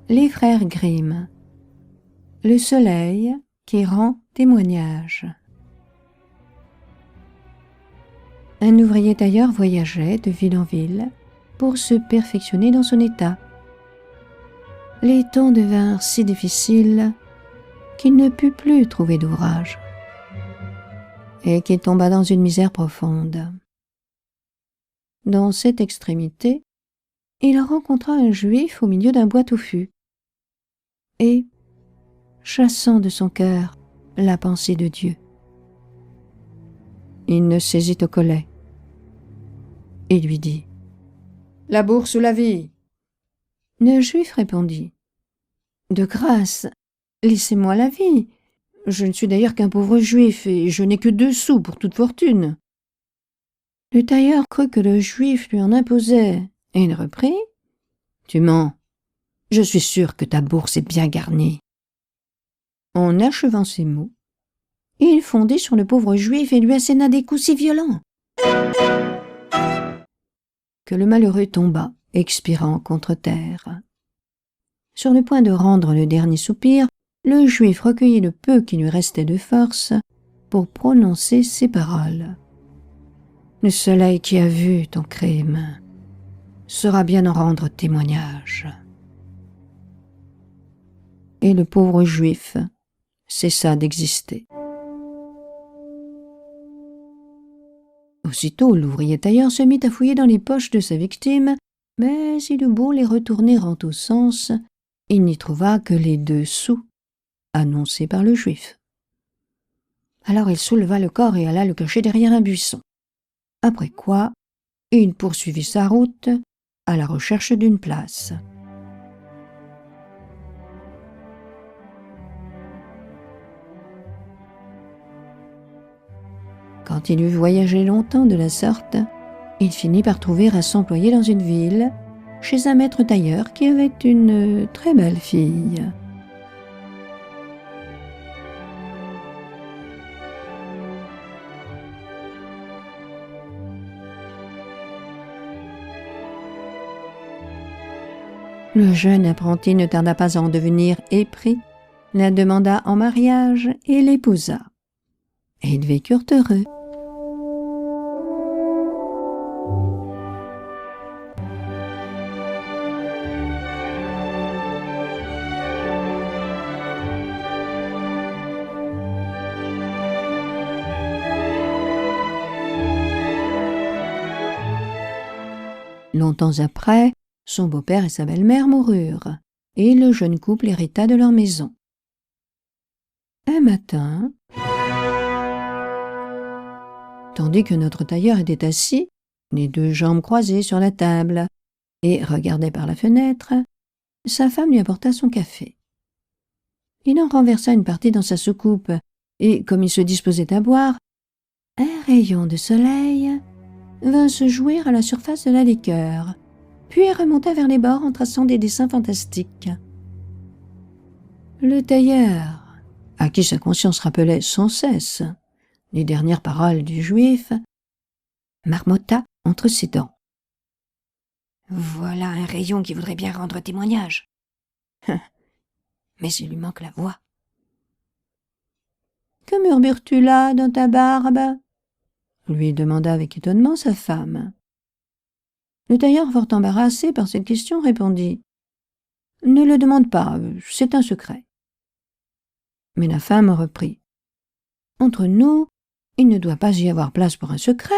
Les frères Grimm. Le soleil qui rend témoignage. Un ouvrier tailleur voyageait de ville en ville pour se perfectionner dans son état. Les temps devinrent si difficiles qu'il ne put plus trouver d'ouvrage et qu'il tomba dans une misère profonde. Dans cette extrémité, il rencontra un juif au milieu d'un bois touffu et, chassant de son cœur la pensée de Dieu, il ne saisit au collet et lui dit : « La bourse ou la vie ?» Le juif répondit : « De grâce, laissez-moi la vie. Je ne suis d'ailleurs qu'un pauvre juif et je n'ai que 2 sous pour toute fortune. » Le tailleur crut que le juif lui en imposait et il reprit : « Tu mens. Je suis sûr que ta bourse est bien garnie. » En achevant ces mots, il fondit sur le pauvre juif et lui asséna des coups si violents que le malheureux tomba, expirant contre terre. Sur le point de rendre le dernier soupir, le juif recueillit le peu qui lui restait de force pour prononcer ces paroles. « Le soleil qui a vu ton crime saura bien en rendre témoignage. » Et le pauvre juif cessa d'exister. Aussitôt, l'ouvrier tailleur se mit à fouiller dans les poches de sa victime, mais il eut beau les retourner en tous sens, il n'y trouva que les 2 sous annoncés par le juif. Alors il souleva le corps et alla le cacher derrière un buisson. Après quoi, il poursuivit sa route à la recherche d'une place. Quand il eut voyagé longtemps de la sorte, il finit par trouver à s'employer dans une ville, chez un maître tailleur qui avait une très belle fille. Le jeune apprenti ne tarda pas à en devenir épris, la demanda en mariage et l'épousa. Et ils vécurent heureux. Longtemps après, son beau-père et sa belle-mère moururent, et le jeune couple hérita de leur maison. Un matin, tandis que notre tailleur était assis, les 2 jambes croisées sur la table, et regardait par la fenêtre, sa femme lui apporta son café. Il en renversa une partie dans sa soucoupe, et comme il se disposait à boire, un rayon de soleil vint se jouer à la surface de la liqueur, puis remonta vers les bords en traçant des dessins fantastiques. Le tailleur, à qui sa conscience rappelait sans cesse les dernières paroles du juif, marmotta entre ses dents : « Voilà un rayon qui voudrait bien rendre témoignage. Mais il lui manque la voix. »« Que murmures-tu là dans ta barbe ?» lui demanda avec étonnement sa femme. Le tailleur, fort embarrassé par cette question, répondit : « Ne le demande pas, c'est un secret. » Mais la femme reprit : « Entre nous, il ne doit pas y avoir place pour un secret.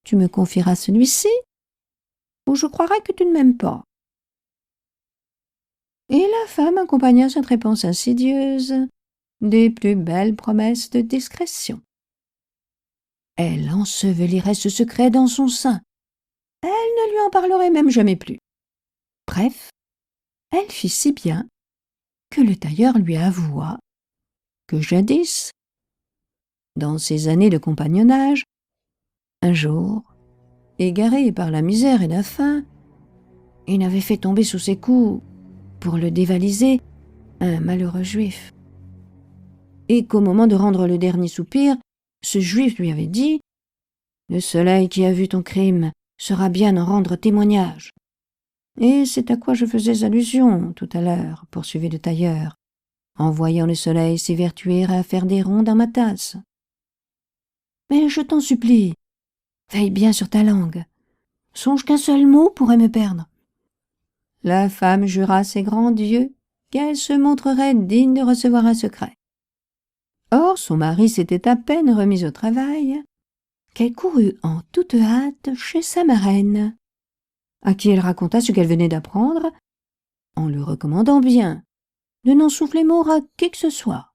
Tu me confieras celui-ci, ou je croirai que tu ne m'aimes pas. » Et la femme accompagna cette réponse insidieuse des plus belles promesses de discrétion. Elle ensevelirait ce secret dans son sein. Elle ne lui en parlerait même jamais plus. Bref, elle fit si bien que le tailleur lui avoua que jadis, dans ses années de compagnonnage, un jour, égaré par la misère et la faim, il avait fait tomber sous ses coups, pour le dévaliser, un malheureux juif. Et qu'au moment de rendre le dernier soupir, ce juif lui avait dit : « Le soleil qui a vu ton crime saura bien en rendre témoignage. » Et c'est à quoi je faisais allusion tout à l'heure, poursuivit le tailleur, en voyant le soleil s'évertuer à faire des ronds dans ma tasse. Mais je t'en supplie, veille bien sur ta langue. Songe qu'un seul mot pourrait me perdre. La femme jura ses grands dieux qu'elle se montrerait digne de recevoir un secret. Or, son mari s'était à peine remis au travail qu'elle courut en toute hâte chez sa marraine, à qui elle raconta ce qu'elle venait d'apprendre, en lui recommandant bien de n'en souffler mot à qui que ce soit.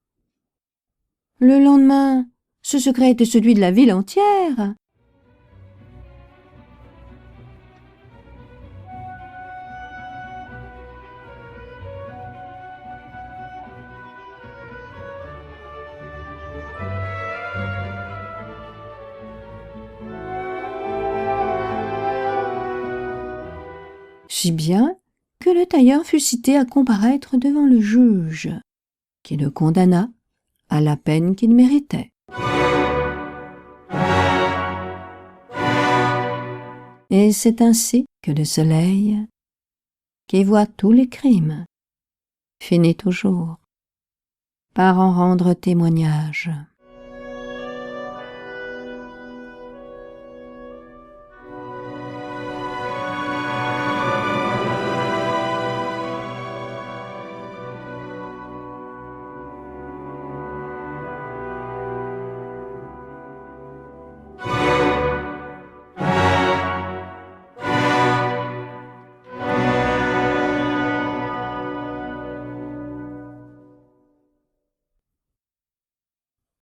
Le lendemain, ce secret était celui de la ville entière. Si bien que le tailleur fut cité à comparaître devant le juge, qui le condamna à la peine qu'il méritait. Et c'est ainsi que le soleil, qui voit tous les crimes, finit toujours par en rendre témoignage.